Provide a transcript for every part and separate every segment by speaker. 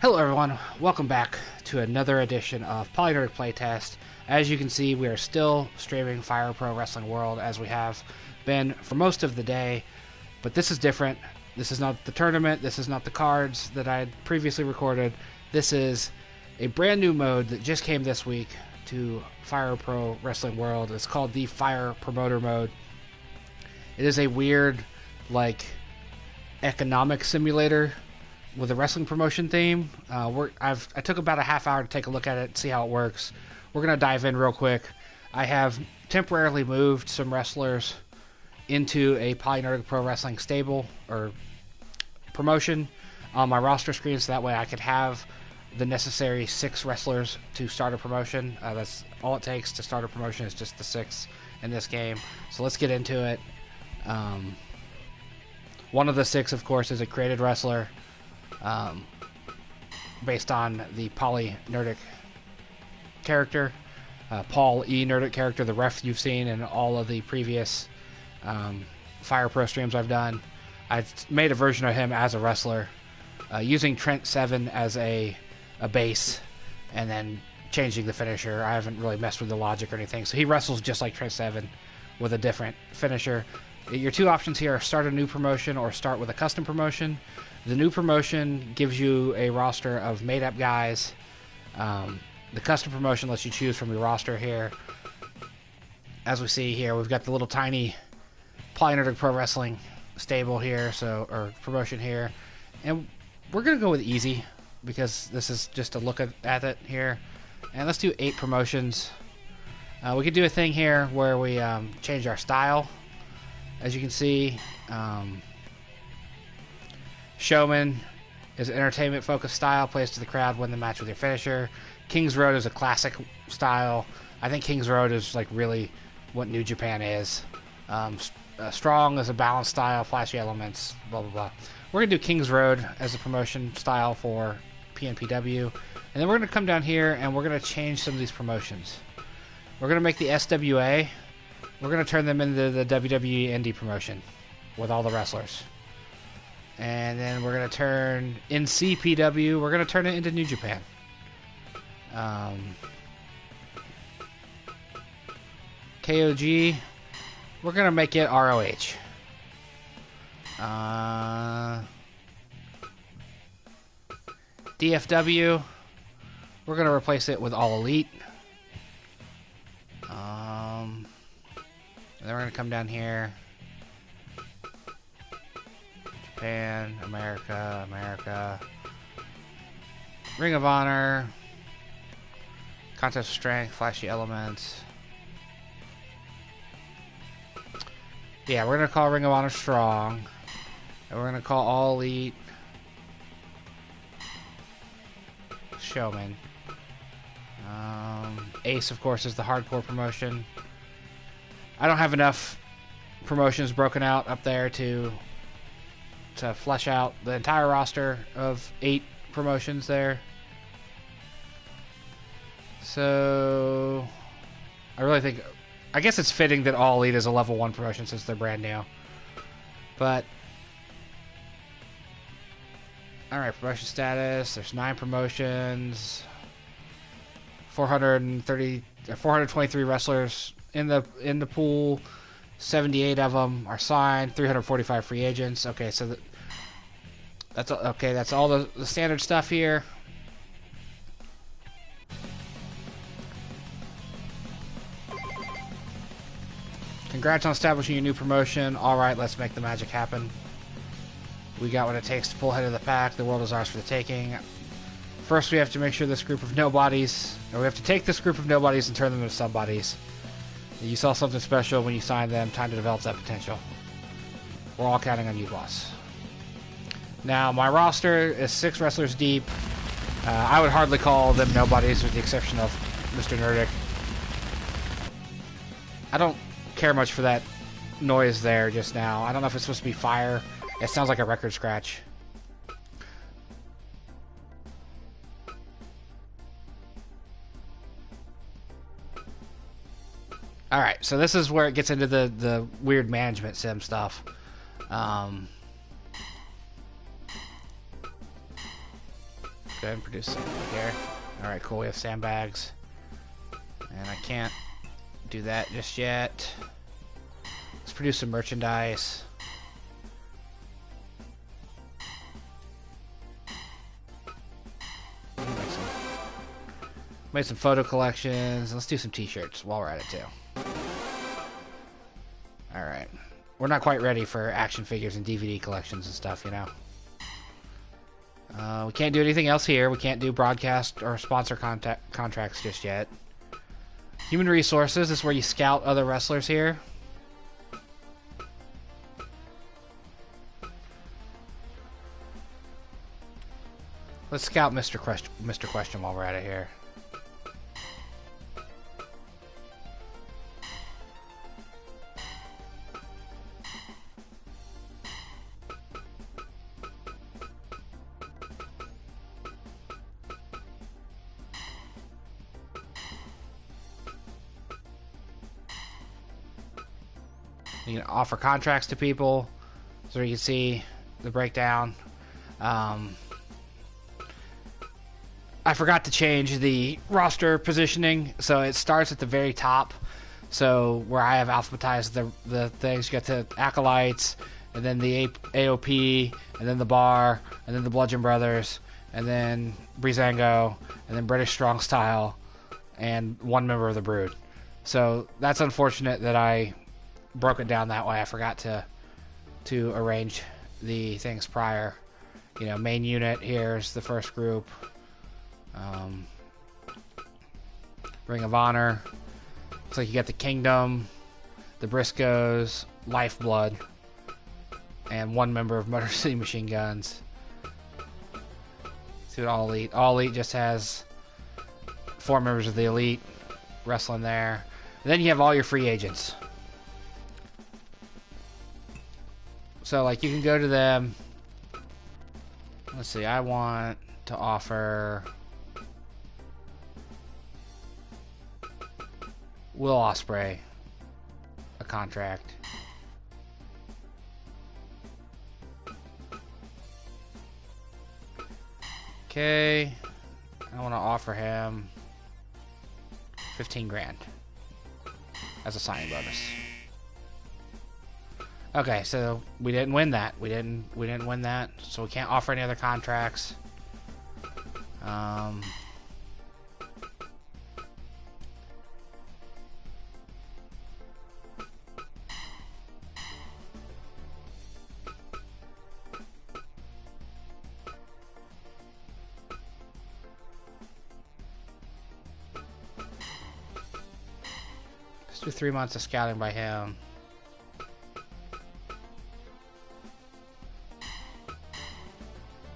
Speaker 1: Hello everyone, welcome back to another edition of PolyNerdic Playtest. As you can see, we are still streaming Fire Pro Wrestling World as we have been for most of the day, but this is different. This is not the tournament, this is not the cards that I had previously recorded. This is a brand new mode that just came this week to Fire Pro Wrestling World. It's called the Fire Promoter mode. It is a weird, economic simulator with a wrestling promotion theme. I took about a half hour to take a look at it, see how it works. We're going to dive in real quick. I have temporarily moved some wrestlers into a PolyNerdic ProWrestling stable or promotion on my roster screen, so that way I could have the necessary 6 wrestlers to start a promotion. That's all it takes to start a promotion, is just the 6 in this game. So let's get into it. One of the 6, of course, is a created wrestler. Based on the PolyNerdic character, Paul E. Nerdic character, the ref you've seen in all of the previous Fire Pro streams I've done. I've made a version of him as a wrestler, using Trent 7 as a base, and then changing the finisher. I haven't really messed with the logic or anything, so he wrestles just like Trent 7 with a different finisher. Your 2 options here are start a new promotion or start with a custom promotion. The new promotion gives you a roster of made-up guys. The custom promotion lets you choose from your roster here. As we see here, we've got the little tiny PolyNerdic Pro Wrestling stable here, or promotion here. And we're going to go with easy, because this is just a look at it here. And let's do 8 promotions. We could do a thing here where we change our style. As you can see, Showman is an entertainment-focused style, plays to the crowd, win the match with your finisher. King's Road is a classic style. I think King's Road is really what New Japan is. Strong is a balanced style, flashy elements, blah, blah, blah. We're going to do King's Road as a promotion style for PNPW. And then we're going to come down here and we're going to change some of these promotions. We're going to make the SWA. We're going to turn them into the WWE Indie promotion with all the wrestlers. And then we're going to turn in CPW, we're going to turn it into New Japan. KOG, we're going to make it ROH. DFW, we're going to replace it with All Elite. And then we're going to come down here. Japan, America, Ring of Honor, Contest of Strength, Flashy Elements. Yeah, we're going to call Ring of Honor Strong. And we're going to call All Elite Showman. Ace, of course, is the hardcore promotion. I don't have enough promotions broken out up there to flesh out the entire roster of 8 promotions there. So I guess it's fitting that All Elite is a level 1 promotion since they're brand new. But alright, promotion status, there's 9 promotions, 423 wrestlers in the pool. 78 of them are signed, 345 free agents. Okay, so that's all the standard stuff here. Congrats on establishing your new promotion. Alright, let's make the magic happen. We got what it takes to pull ahead of the pack. The world is ours for the taking. First, we have to make sure this group of nobodies, or we have to take this group of nobodies and turn them into somebodies. You saw something special when you signed them. Time to develop that potential. We're all counting on you, boss. Now, my roster is 6 wrestlers deep. I would hardly call them nobodies, with the exception of Mr. Nerdic. I don't care much for that noise there just now. I don't know if it's supposed to be fire. It sounds like a record scratch. Alright, so this is where it gets into the weird management sim stuff. Go ahead and produce something here. Alright, cool. We have sandbags. And I can't do that just yet. Let's produce some merchandise. Made some photo collections. Let's do some t-shirts while we're at it too. Alright. We're not quite ready for action figures and DVD collections and stuff, you know. We can't do anything else here. We can't do broadcast or sponsor contracts just yet. Human resources is where you scout other wrestlers here. Let's scout Mr. Question while we're at it here. You can offer contracts to people, so you can see the breakdown. I forgot to change the roster positioning, so it starts at the very top. So where I have alphabetized the things, you got the Acolytes, and then the AOP, and then the Bar, and then the Bludgeon Brothers, and then Breezango, and then British Strong Style, and one member of the Brood. So that's unfortunate that I broke it down that way. I forgot to arrange the things prior. You know, main unit, here's the first group. Ring of Honor. Looks like you got the Kingdom, the Briscoes, Lifeblood, and one member of Motor City Machine Guns. See what All Elite. All Elite just has 4 members of the Elite wrestling there. And then you have all your free agents. So, like, you can go to them. Let's see, I want to offer Will Ospreay a contract. Okay, I want to offer him 15 grand as a signing bonus. Okay, so we didn't win that. We didn't win that, so we can't offer any other contracts. Let's do 3 months of scouting by him.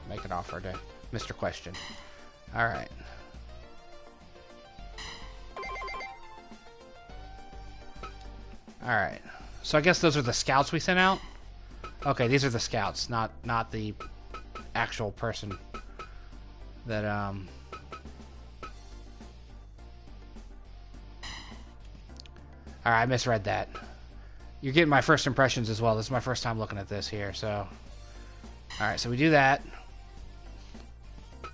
Speaker 1: Make an offer to Mr. Question. Alright. Alright. So I guess those are the scouts we sent out? Okay, these are the scouts, not the actual person that, Alright, I misread that. You're getting my first impressions as well. This is my first time looking at this here, so... Alright, so we do that.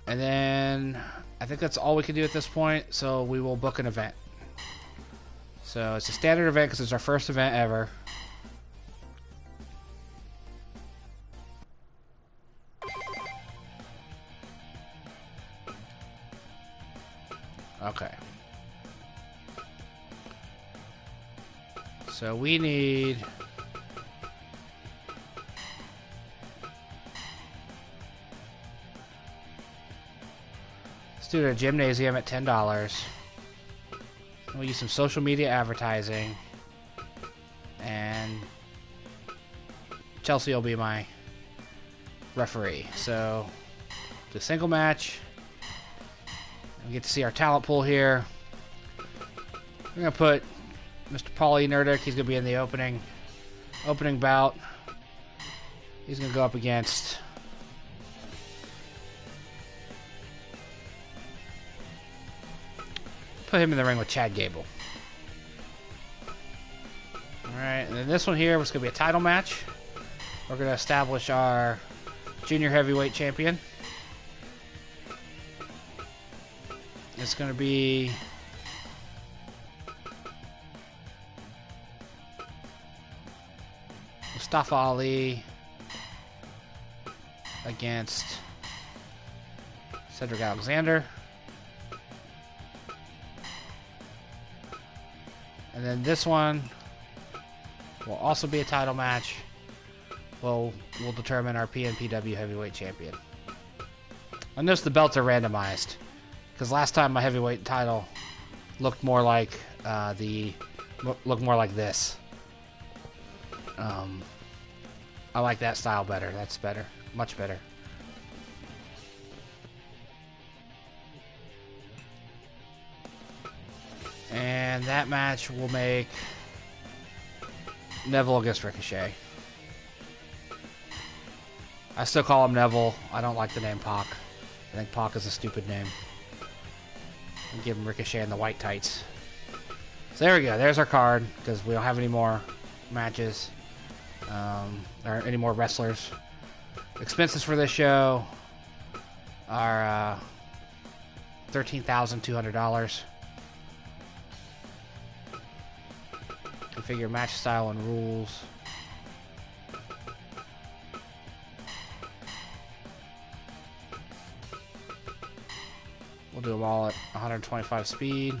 Speaker 1: And then I think that's all we can do at this point, so we will book an event. So it's a standard event because it's our first event ever. Okay. So we need... Let's do a gymnasium at $10. We'll use some social media advertising. And Chelsea will be my referee. So, do a single match. We get to see our talent pool here. We're going to put Mr. PolyNerdic. He's going to be in the opening bout. He's going to go up against... Put him in the ring with Chad Gable. Alright, and then this one here was going to be a title match. We're going to establish our junior heavyweight champion. It's going to be Mustafa Ali against Cedric Alexander. And then this one will also be a title match. We'll determine our PNPW Heavyweight Champion. I notice the belts are randomized, because last time my heavyweight title looked more like this. I like that style better. That's better, much better. And that match will make Neville against Ricochet. I still call him Neville. I don't like the name Pac. I think Pac is a stupid name. And give him Ricochet in the white tights. So there we go. There's our card, because we don't have any more matches. Or any more wrestlers. Expenses for this show are $13,200. Configure match style and rules. We'll do them all at 125 speed.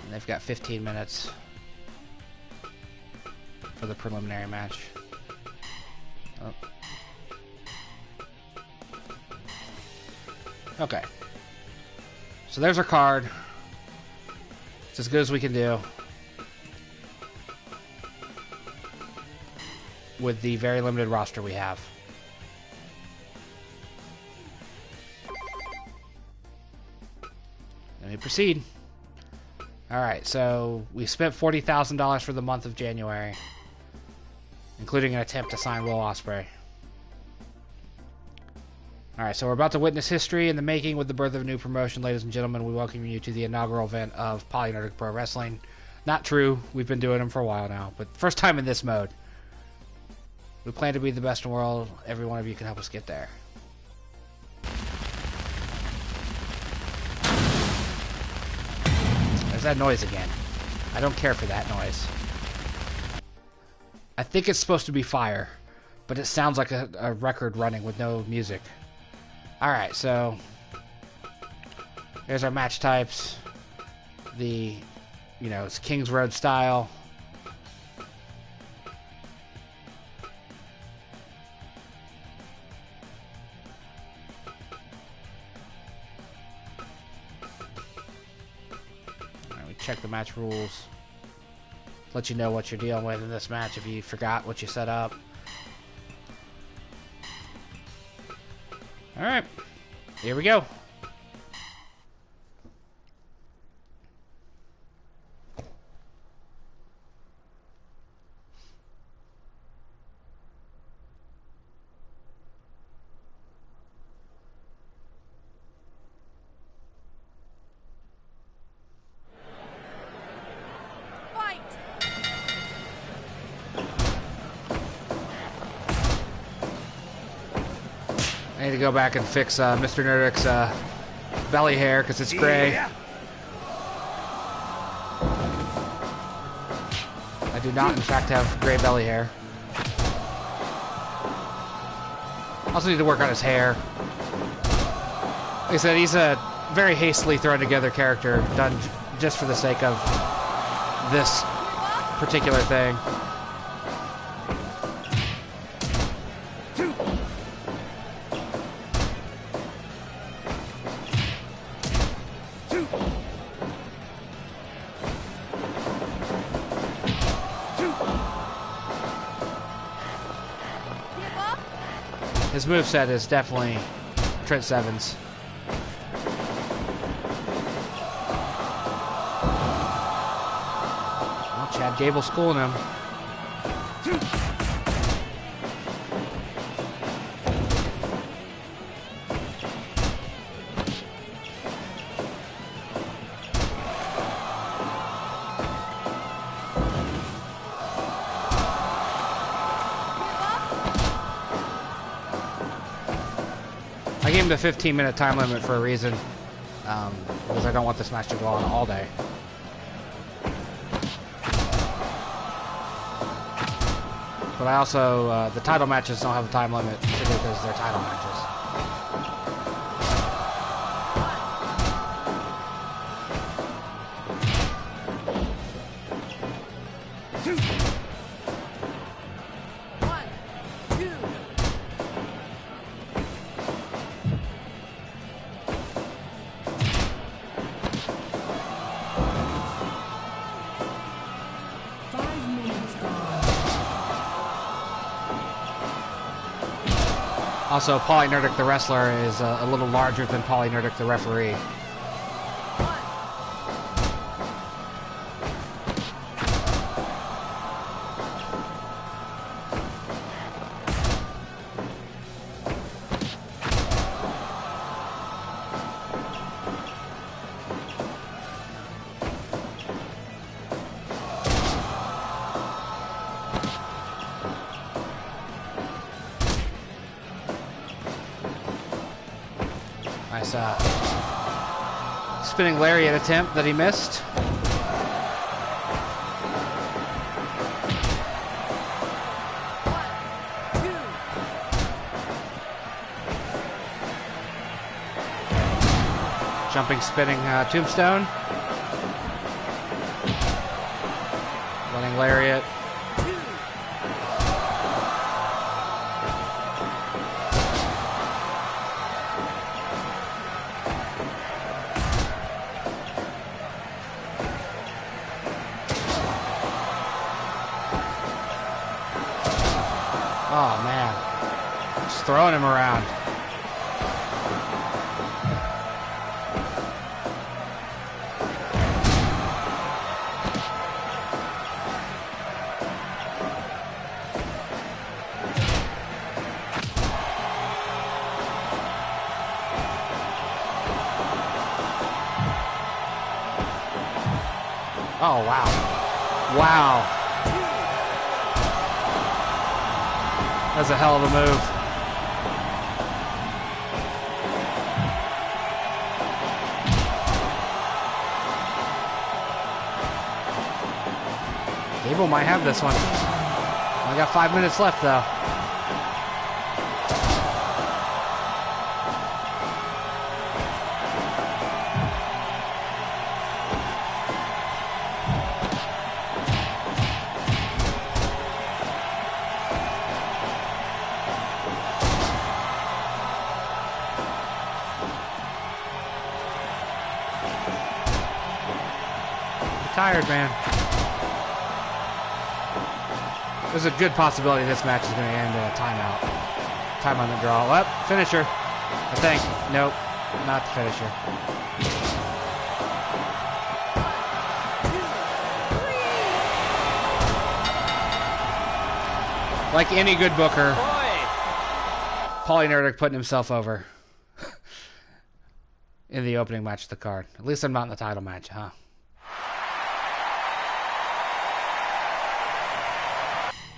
Speaker 1: And they've got 15 minutes for the preliminary match. Oh. Okay. So there's our card. It's as good as we can do with the very limited roster we have. Let me proceed. Alright, so we spent $40,000 for the month of January, including an attempt to sign Will Ospreay. Alright, so we're about to witness history in the making with the birth of a new promotion. Ladies and gentlemen, we welcome you to the inaugural event of PolyNerdic ProWrestling. Not true, we've been doing them for a while now, but first time in this mode. We plan to be the best in the world. Every one of you can help us get there. There's that noise again. I don't care for that noise. I think it's supposed to be fire, but it sounds like a record running with no music. Alright, so there's our match types. It's King's Road style. Check the match rules. Let you know what you're dealing with in this match if you forgot what you set up. Alright. Here we go. I need to go back and fix Mr. Nerdic's belly hair because it's gray. Yeah. I do not, in fact, have gray belly hair. Also need to work on his hair. Like I said, he's a very hastily thrown together character done just for the sake of this particular thing. His moveset is definitely Trent Seven's. Well, Chad Gable's schooling him. gave him the 15-minute time limit for a reason, because I don't want this match to go on all day. But I also, the title matches don't have a time limit because they're title matches. Also, PolyNerdic the wrestler is a little larger than PolyNerdic the referee. Nice spinning lariat attempt that he missed. Jumping, spinning tombstone. Running lariat. Oh, man. Just throwing him around. Oh, wow. Wow. That's a hell of a move. Gable might have this one. Only got 5 minutes left, though. Tired, man. There's a good possibility this match is going to end in a timeout. Time on the draw. Well, finisher. I think. Nope. Not the finisher. Like any good booker, PolyNerdic putting himself over in the opening match of the card. At least I'm not in the title match, huh?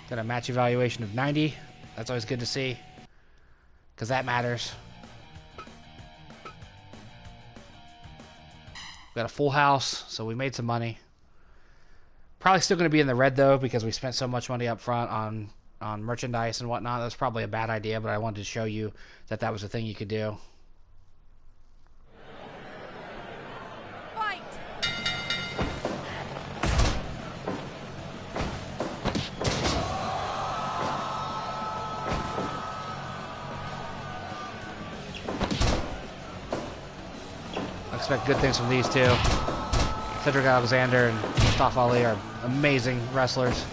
Speaker 1: Got a match evaluation of 90. That's always good to see, because that matters. Got a full house, so we made some money. Probably still going to be in the red, though, because we spent so much money up front on merchandise and whatnot. That's probably a bad idea, but I wanted to show you that that was a thing you could do. Expect good things from these two. Cedric Alexander and Mustafa Ali are amazing wrestlers.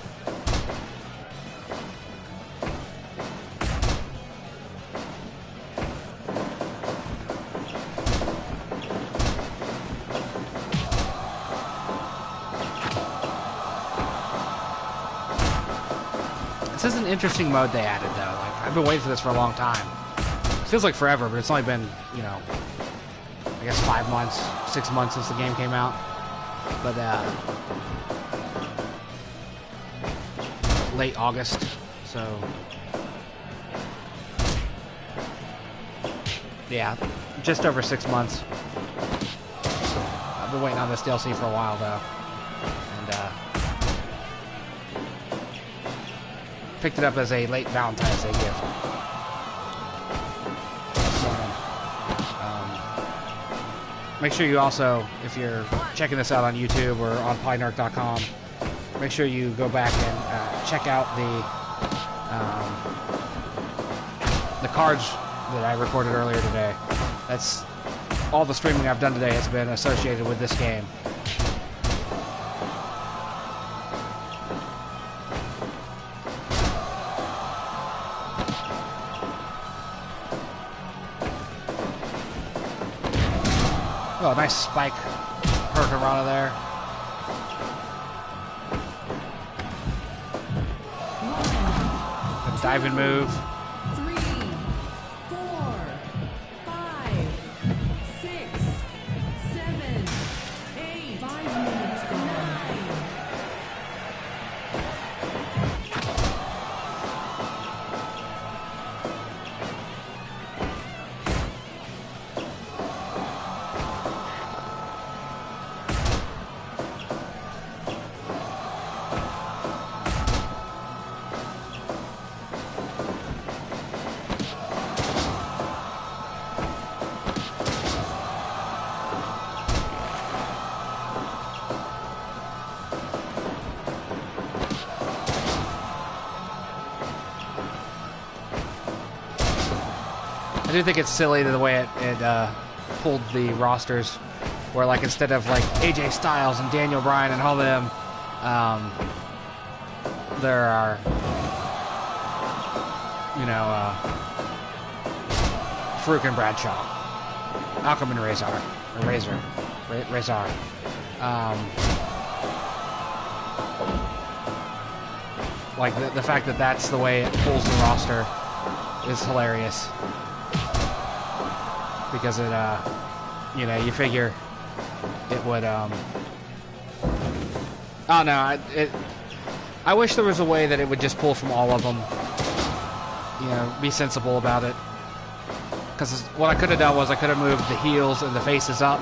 Speaker 1: This is an interesting mode they added, though. Like, I've been waiting for this for a long time. It feels like forever, but it's only been, you know, I guess 5 months, 6 months since the game came out. But late August, so Yeah, just over 6 months. I've been waiting on this DLC for a while, though. And, picked it up as a late Valentine's Day gift. Make sure you also, if you're checking this out on YouTube or on PolyNerdic.com, make sure you go back and check out the cards that I recorded earlier today. That's all the streaming I've done today has been associated with this game. Oh, nice spike Hurricanrana there. A diving move.
Speaker 2: 3, 4, 5, 6, 7, 8, 5 minutes gone. 9.
Speaker 1: I do think it's silly the way it pulled the rosters, where like instead of like AJ Styles and Daniel Bryan and all of them, there are, you know, Farouk and Bradshaw, Malcolm and Razor. Like the fact that that's the way it pulls the roster is hilarious. Because it, you know, you figure it would, oh no, I wish there was a way that it would just pull from all of them. You know, be sensible about it. Because what I could have done was I could have moved the heels and the faces up.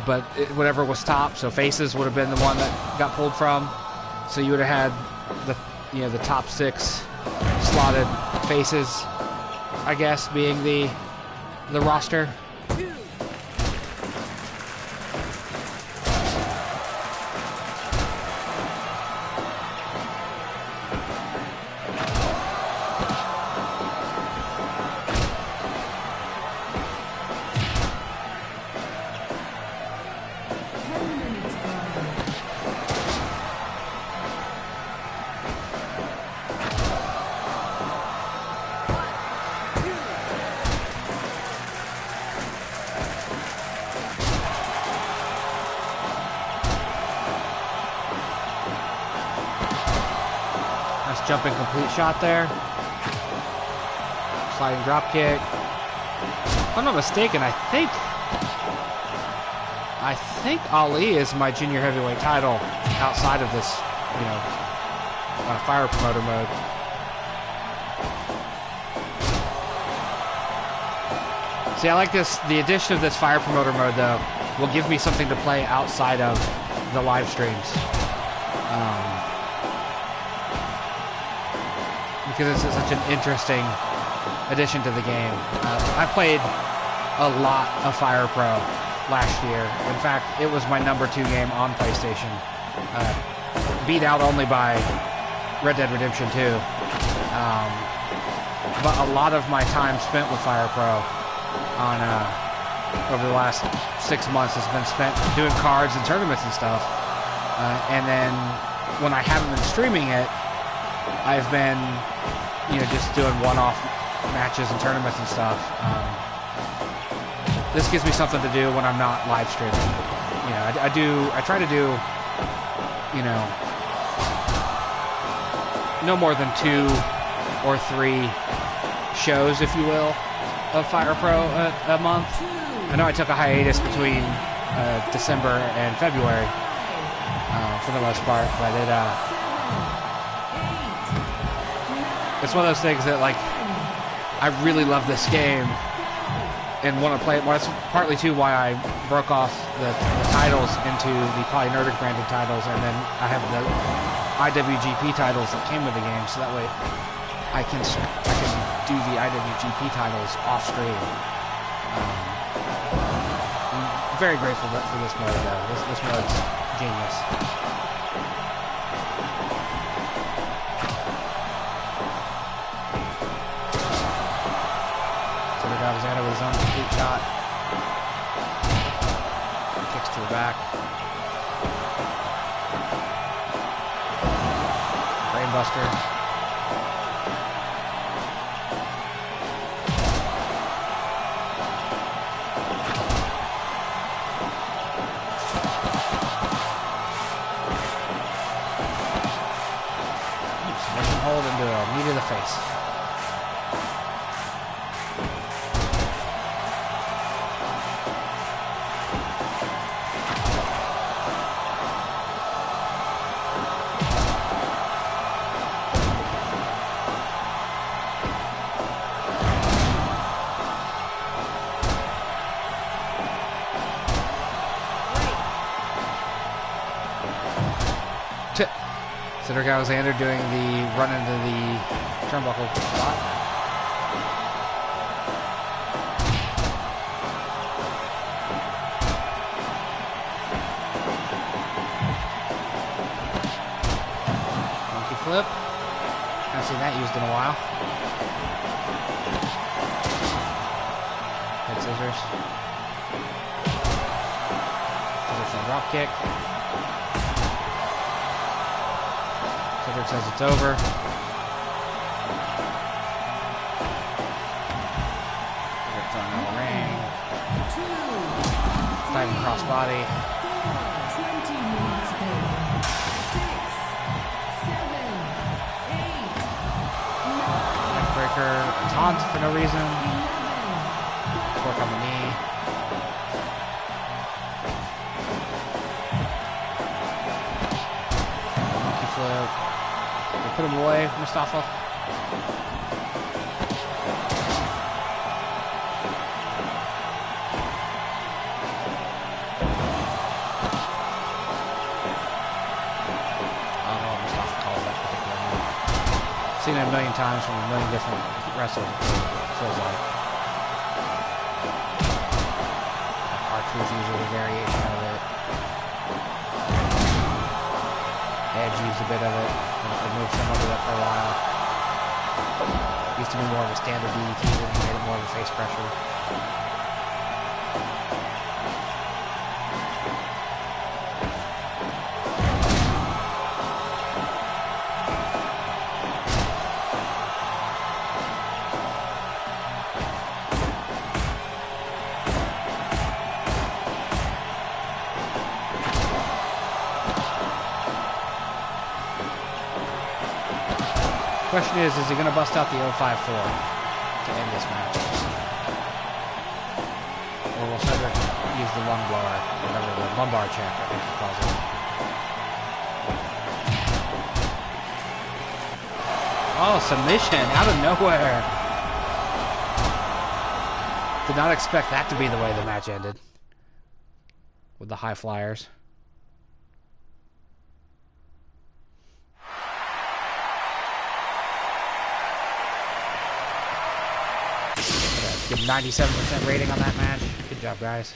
Speaker 1: But whatever was top, so faces would have been the one that got pulled from. So you would have had the, you know, the top 6 slotted faces, I guess, being the roster. Jumping complete shot there. Sliding drop kick. If I'm not mistaken, I think Ali is my junior heavyweight title outside of this, you know, Fire Promoter mode. See, I like this. The addition of this Fire Promoter mode, though, will give me something to play outside of the live streams. Because it's such an interesting addition to the game. I played a lot of Fire Pro last year. In fact, it was my number 2 game on PlayStation. Beat out only by Red Dead Redemption 2. But a lot of my time spent with Fire Pro on over the last 6 months has been spent doing cards and tournaments and stuff. And then when I haven't been streaming it, I've been, you know, just doing one-off matches and tournaments and stuff. This gives me something to do when I'm not live streaming. You know, I try to do, you know, no more than 2 or 3 shows, if you will, of Fire Pro a month. I know I took a hiatus between December and February for the most part, but it's one of those things that, like, I really love this game, and want to play it. Well, that's partly too why I broke off the titles into the PolyNerdic branded titles, and then I have the IWGP titles that came with the game, so that way I can do the IWGP titles off screen. I'm very grateful for this mode, though. This mode's genius. Alexander with his own complete shot. Kicks to the back. Brainbuster. Submission hold into a knee to the face. Cedric Alexander doing the run into the turnbuckle spot. Monkey flip. Haven't seen that used in a while. Head scissors. Traditional drop kick. Cedric says it's over. Cedric throwing on the ring. Diving crossbody.
Speaker 2: 20 minutes ago. 6, 7, 8, 9,
Speaker 1: Neckbreaker. Taunt for no reason.
Speaker 2: 11,
Speaker 1: Torque on the knee. Monkey flip. Put him away, Mustafa. I don't know what Mustafa calls that particular move. Seen it a million times from a million different wrestlers, it feels like. R-Truth uses a variation of it. Edge used a bit of it. They moved some of it up for a while. Used to be more of a standard DDT, then he made it more of a face pressure. Question is he going to bust out the 054 to end this match? Or will Cedric use the lung blower, whatever the lumbar check, I think he calls it. Oh, submission out of nowhere. Did not expect that to be the way the match ended. With the high flyers. Good 97% rating on that match. Good job, guys.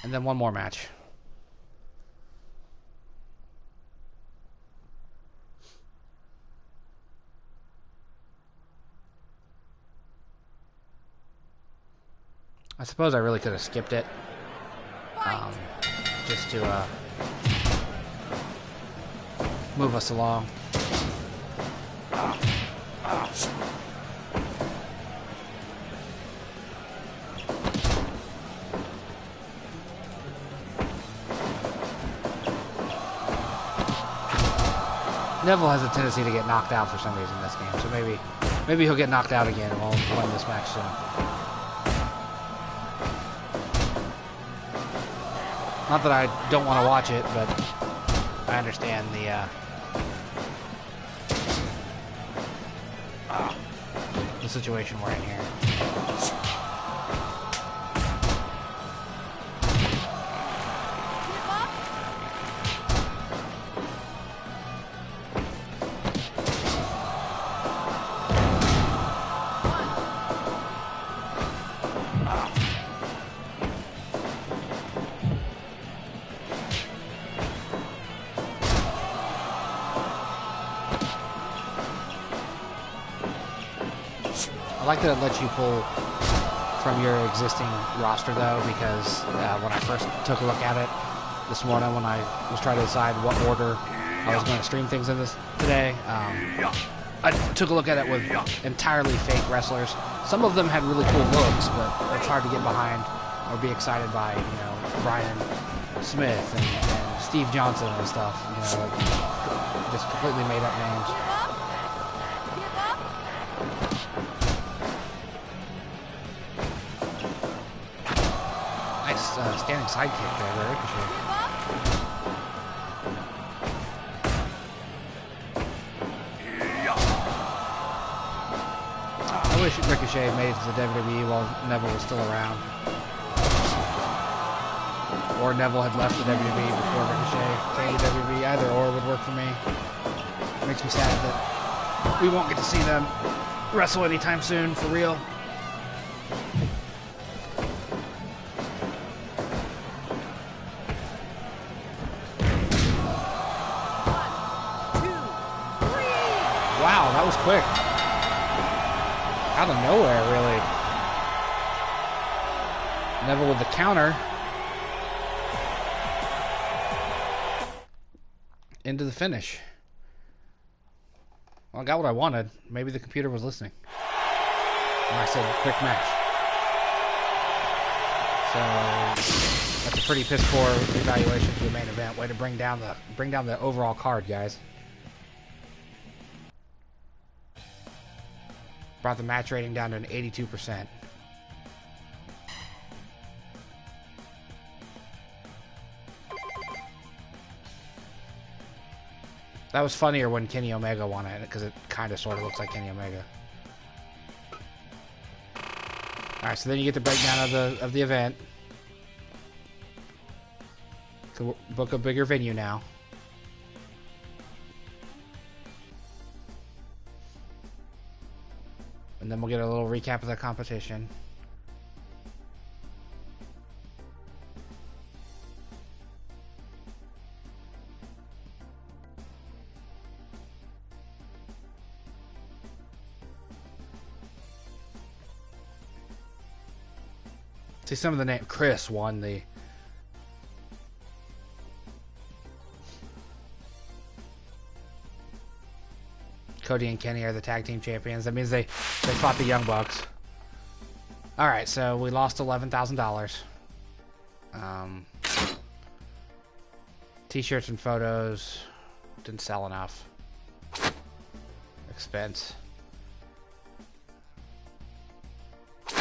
Speaker 1: And then one more match. I suppose I really could have skipped it. Just to move us along. Neville has a tendency to get knocked out for some reason in this game, so maybe he'll get knocked out again and we'll win this match soon. Not that I don't want to watch it, but I understand the the situation we're in here. I like that it lets you pull from your existing roster, though, because when I first took a look at it this morning, when I was trying to decide what order I was going to stream things in this today, I took a look at it with entirely fake wrestlers. Some of them had really cool looks, but it's hard to get behind or be excited by, you know, Brian Smith and Steve Johnson and stuff. You know, like, just completely made up names. Standing sidekick there, by Ricochet. I wish Ricochet made it to the WWE while Neville was still around. Or Neville had left the WWE before Ricochet came to WWE. Either or would work for me. It makes me sad that we won't get to see them wrestle anytime soon, for real. Wow, that was quick. Out of nowhere, really. Neville with the counter. Into the finish. Well, I got what I wanted. Maybe the computer was listening when I said quick match. So that's a pretty piss poor evaluation for the main event. Way to bring down the overall card, guys. Brought the match rating down to an 82%. That was funnier when Kenny Omega won it, because it kind of sort of looks like Kenny Omega. Alright, so then you get the breakdown of the event. So book a bigger venue now. And then we'll get a little recap of the competition. See some of the name. Chris won the... Cody and Kenny are the tag team champions. That means they fought the Young Bucks. Alright, so we lost $11,000. T-shirts and photos. Didn't sell enough. Expense.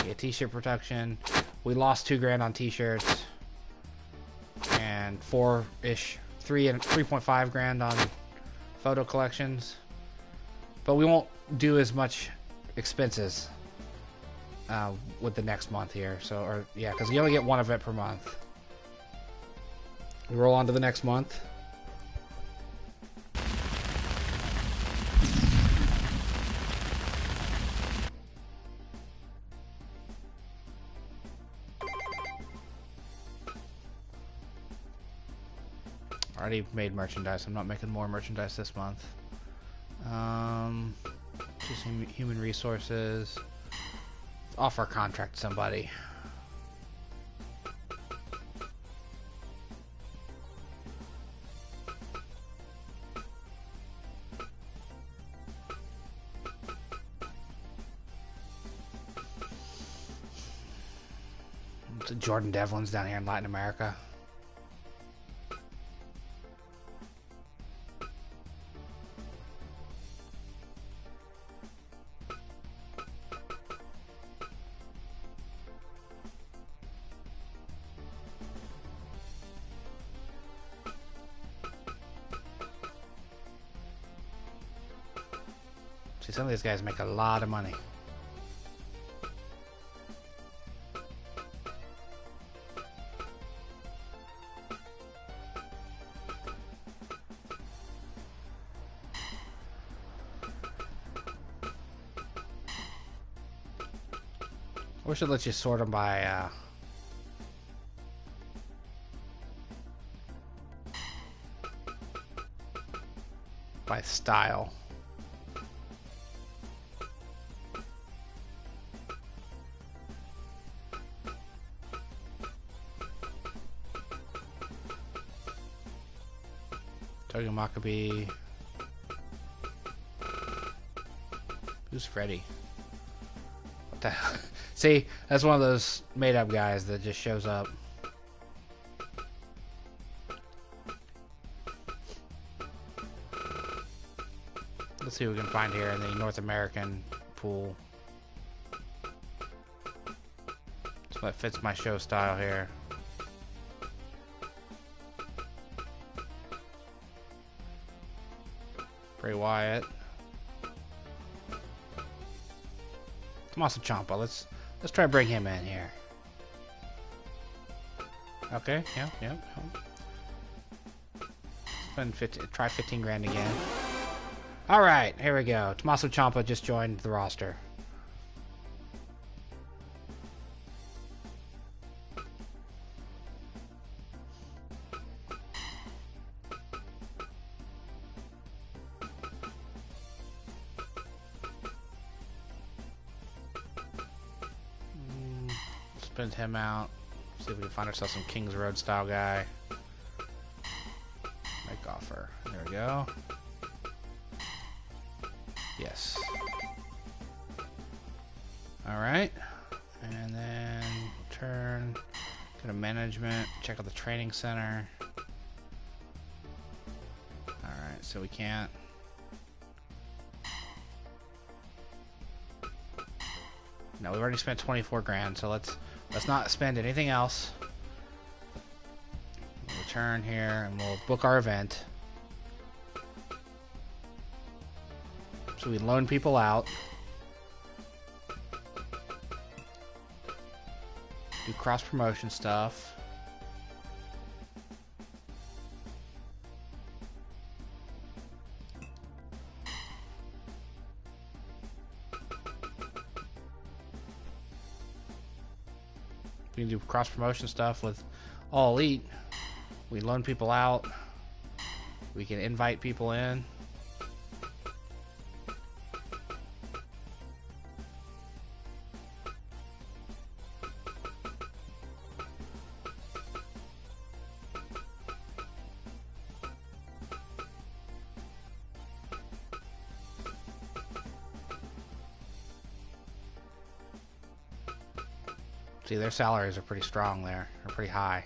Speaker 1: Yeah, t-shirt production. We lost $2,000 on t-shirts. And 3.5 grand on photo collections. But we won't do as much expenses with the next month here. So, yeah, because you only get one event per month. We roll on to the next month. Already made merchandise. I'm not making more merchandise this month. Just human resources. Let's offer a contract to somebody. Jordan Devlin's down here in Latin America. See, some of these guys make a lot of money. we should let you sort them by style. Toga Makabe. Who's Freddy? What the hell? See, that's one of those made-up guys that just shows up. Let's see what we can find here in the North American pool. So that fits my show style here. Bray Wyatt. Tommaso Ciampa. Let's try to bring him in here. Okay, yeah. Spend 15, try 15 grand again. All right, here we go. Tommaso Ciampa just joined the roster. Spend him out. See if we can find ourselves some Kings Road style guy. Make offer. There we go. Yes. Alright. And then turn. Go to management. Check out the training center. Alright, so we can't. No, we've already spent 24 grand, so let's not spend anything else. We'll return here and we'll book our event. So we loan people out. Do cross promotion stuff. We can do cross promotion stuff with All Elite. We loan people out. We can invite people in. See, their salaries are pretty strong there. They're pretty high.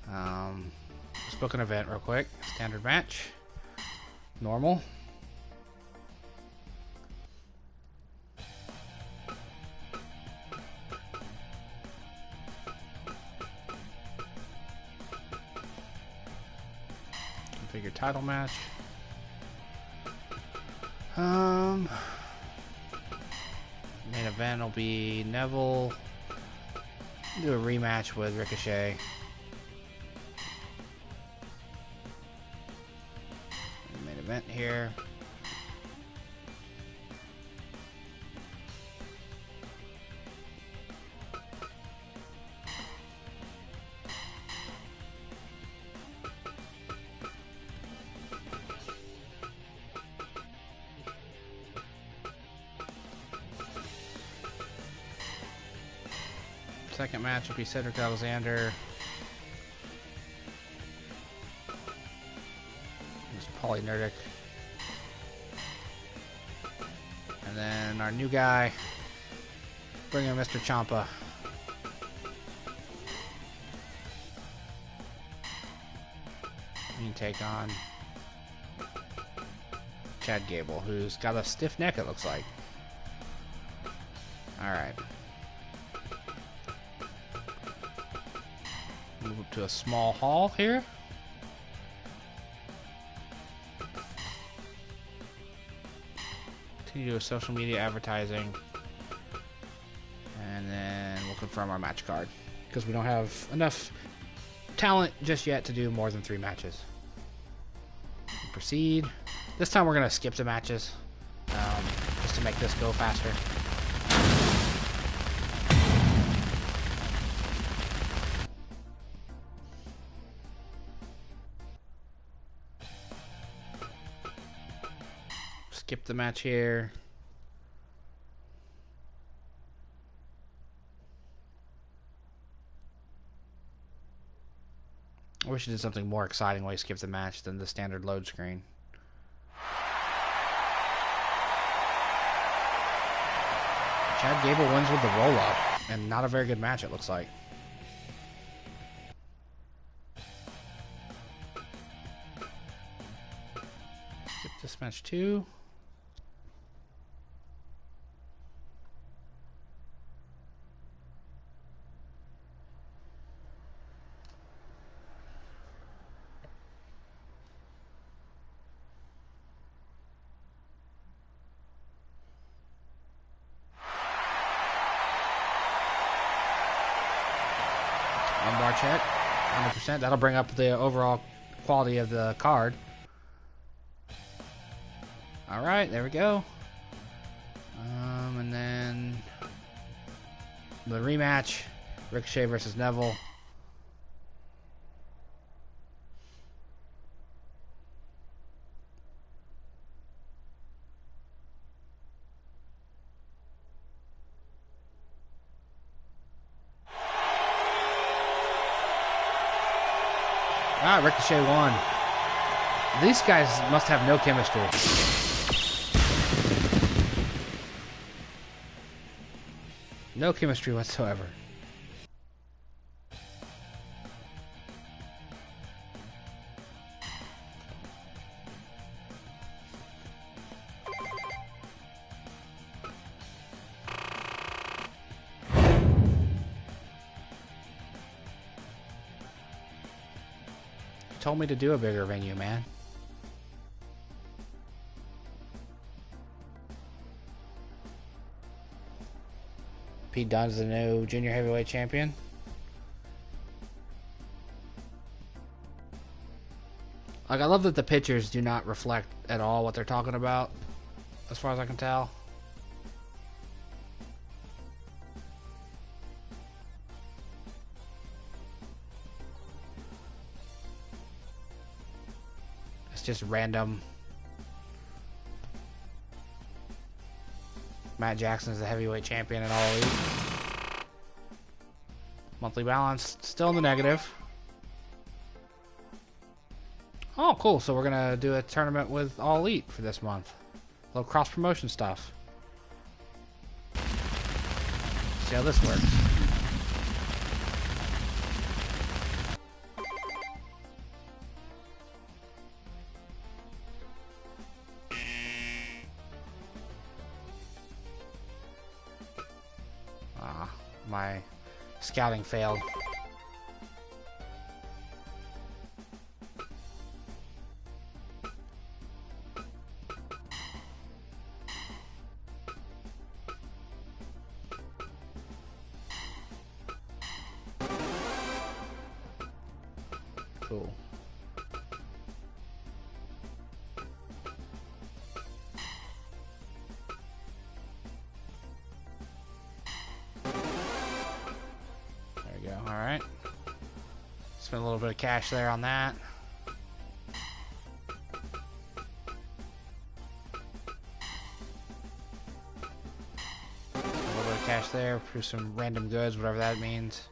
Speaker 1: Let's book an event real quick. Standard match. Normal. Configure title match. Main event will be Neville. Do a rematch with Ricochet. Main event here. Second match will be Cedric Alexander. It's PolyNerdic. And then our new guy, bring in Mr. Ciampa. You can take on Chad Gable, who's got a stiff neck, it looks like. Alright. Move up to a small hall here. Continue with social media advertising. And then we'll confirm our match card. Because we don't have enough talent just yet to do more than 3 matches. Proceed. This time we're going to skip the matches. Just to make this go faster. skip the match here. I wish it did something more exciting while you skip the match than the standard load screen. Chad Gable wins with the roll-up, and not a very good match, it looks like. Skip this match too. Bar check, 100%. That'll bring up the overall quality of the card. All right, there we go. And then the rematch, Ricochet versus Neville. Ah, Ricochet won. These guys must have no chemistry. No chemistry whatsoever. Told me to do a bigger venue, man. Pete Dunne's the new junior heavyweight champion. Like, I love that the pictures do not reflect at all what they're talking about, as far as I can tell. Just random. Matt Jackson is the heavyweight champion in All Elite. Monthly balance still in the negative. Oh, cool. So we're gonna do a tournament with All Elite for this month. A little cross promotion stuff. See how this works. My scouting failed. Cool. Alright. Spend a little bit of cash there on that. A little bit of cash there for some random goods, whatever that means.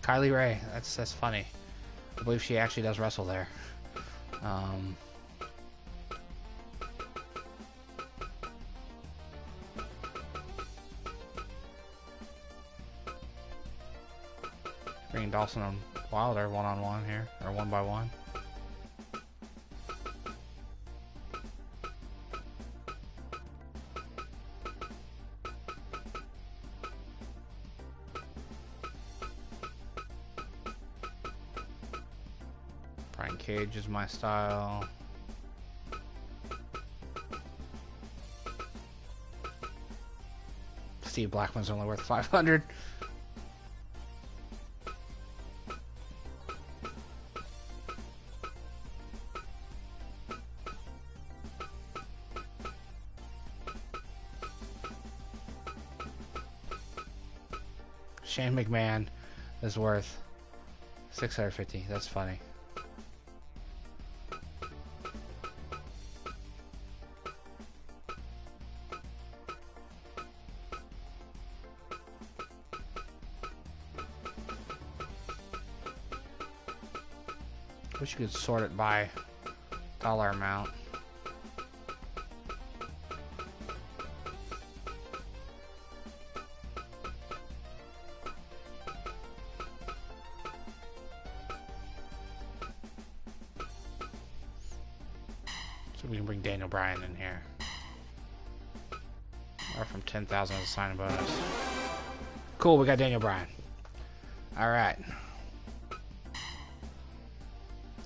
Speaker 1: Kylie Ray, that's funny. I believe she actually does wrestle there. Bringing Dawson and Wilder one-on-one here, or one-by-one. Brian Cage is my style. Steve Blackman's only worth 500. Shane McMahon is worth 650. That's funny. Wish you could sort it by dollar amount. So we can bring Daniel Bryan in here. Or from 10,000 as a sign-in bonus. Cool, we got Daniel Bryan. Alright.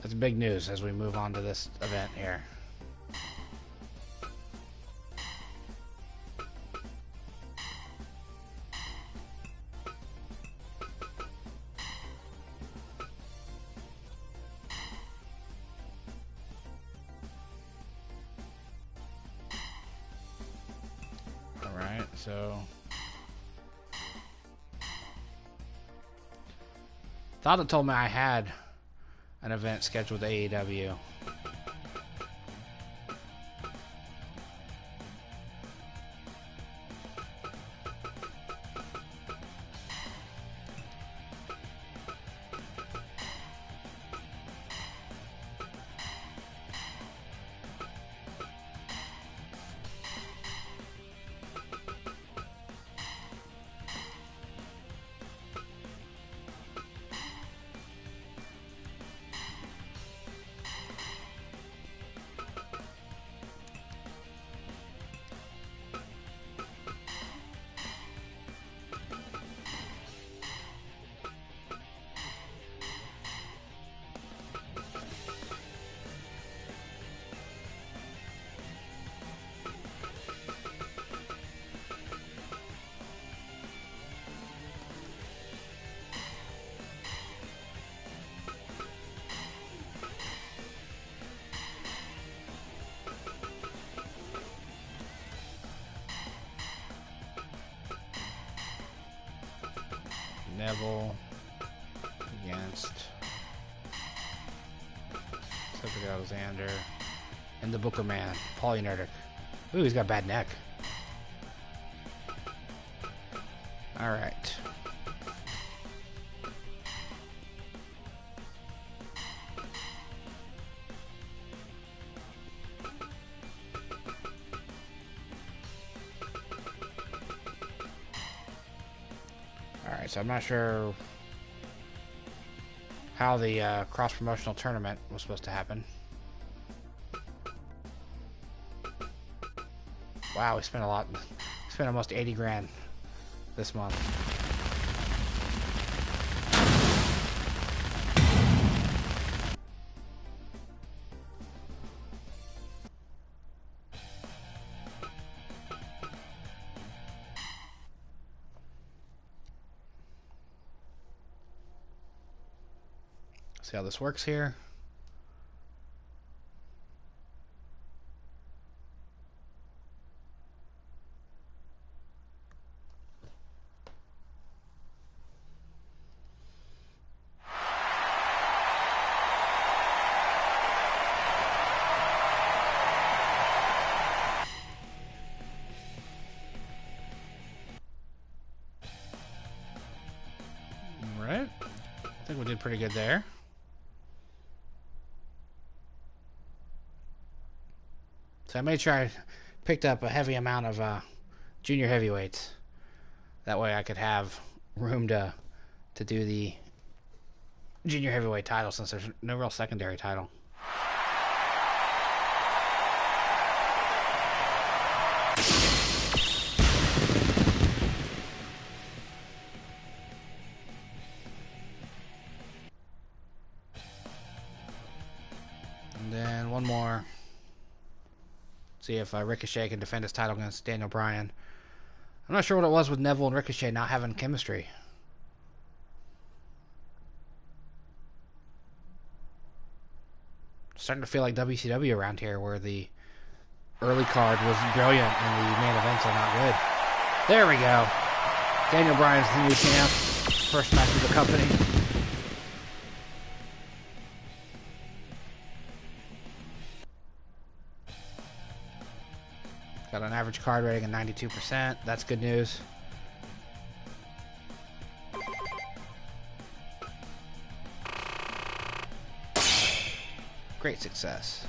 Speaker 1: That's big news as we move on to this event here. Alright, so... thought it told me I had an event scheduled with AEW. Neville against Cedric Alexander and the Booker Man, PolyNerdic. Ooh, he's got a bad neck. Alright. Alright, so I'm not sure how the cross-promotional tournament was supposed to happen. Wow, we spent a lot. We spent almost 80 grand this month. See how this works here. All right. I think we did pretty good there. So I made sure I picked up a heavy amount of junior heavyweights. That way I could have room to do the junior heavyweight title since there's no real secondary title. And then one more. See if Ricochet can defend his title against Daniel Bryan. I'm not sure what it was with Neville and Ricochet not having chemistry. Starting to feel like WCW around here, where the early card was brilliant and the main events are not good. There we go. Daniel Bryan's the new champ. First match of the company. Got an average card rating of 92%. That's good news. Great success.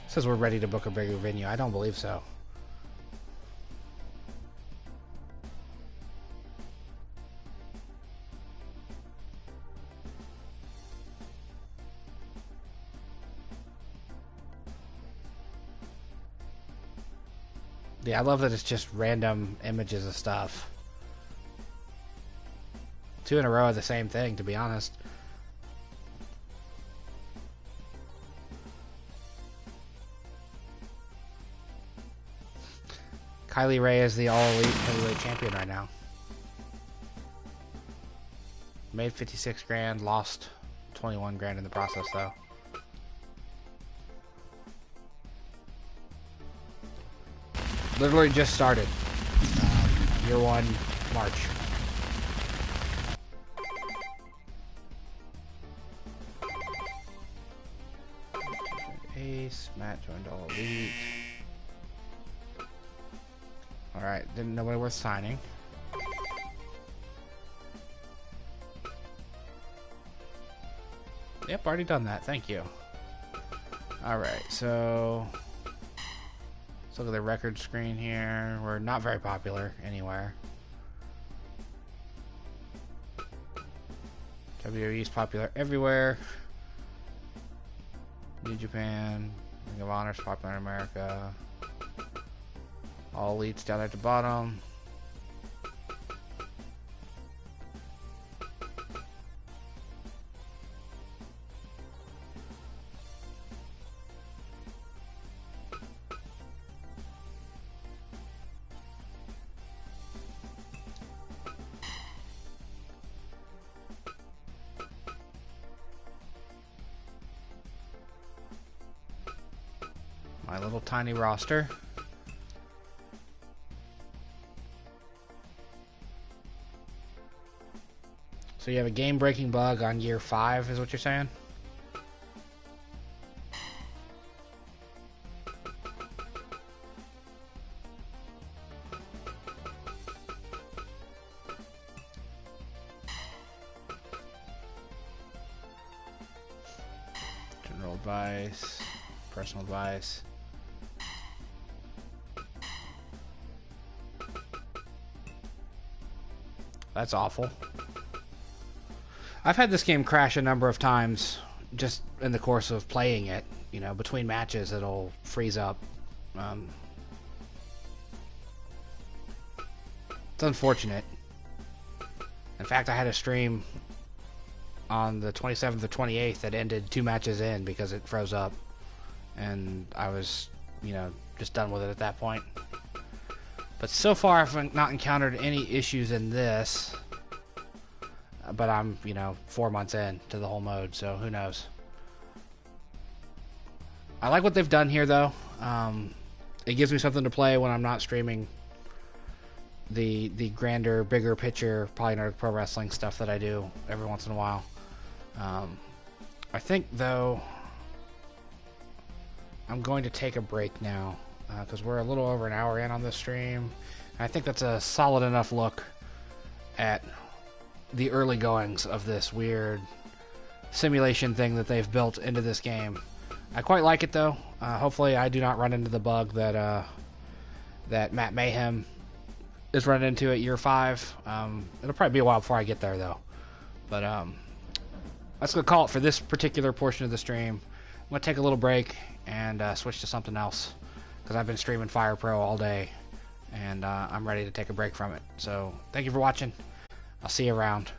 Speaker 1: Says we're ready to book a bigger venue. I don't believe so. Yeah, I love that it's just random images of stuff. 2 in a row of the same thing, to be honest. Kylie Ray is the all-elite heavyweight champion right now. Made 56 grand, lost 21 grand in the process, though. Literally just started. Year 1, March. Ace, Matt joined All Elite. Alright, didn't nobody worth signing. Yep, already done that, thank you. Alright, so let's look at the record screen here. We're not very popular anywhere. WWE's popular everywhere. New Japan, Ring of Honor's popular in America. All Elites down at the bottom. My little tiny roster. So you have a game-breaking bug on year 5, is what you're saying? General advice, personal advice. That's awful. I've had this game crash a number of times just in the course of playing it. You know, between matches it'll freeze up. It's unfortunate. In fact, I had a stream on the 27th or 28th that ended 2 matches in because it froze up. And I was, you know, just done with it at that point. But so far I've not encountered any issues in this. But I'm, you know, 4 months in to the whole mode, so who knows. I like what they've done here, though. It gives me something to play when I'm not streaming the grander, bigger picture PolyNerdic ProWrestling stuff that I do every once in a while. I think, though, I'm going to take a break now because we're a little over an hour in on this stream. I think that's a solid enough look at the early goings of this weird simulation thing that they've built into this game. I quite like it, though. Hopefully I do not run into the bug that that Matt Mayhem is running into at year 5. It'll probably be a while before I get there, though. But that's going to call it for this particular portion of the stream. I'm going to take a little break and switch to something else because I've been streaming Fire Pro all day and I'm ready to take a break from it. So thank you for watching. I'll see you around.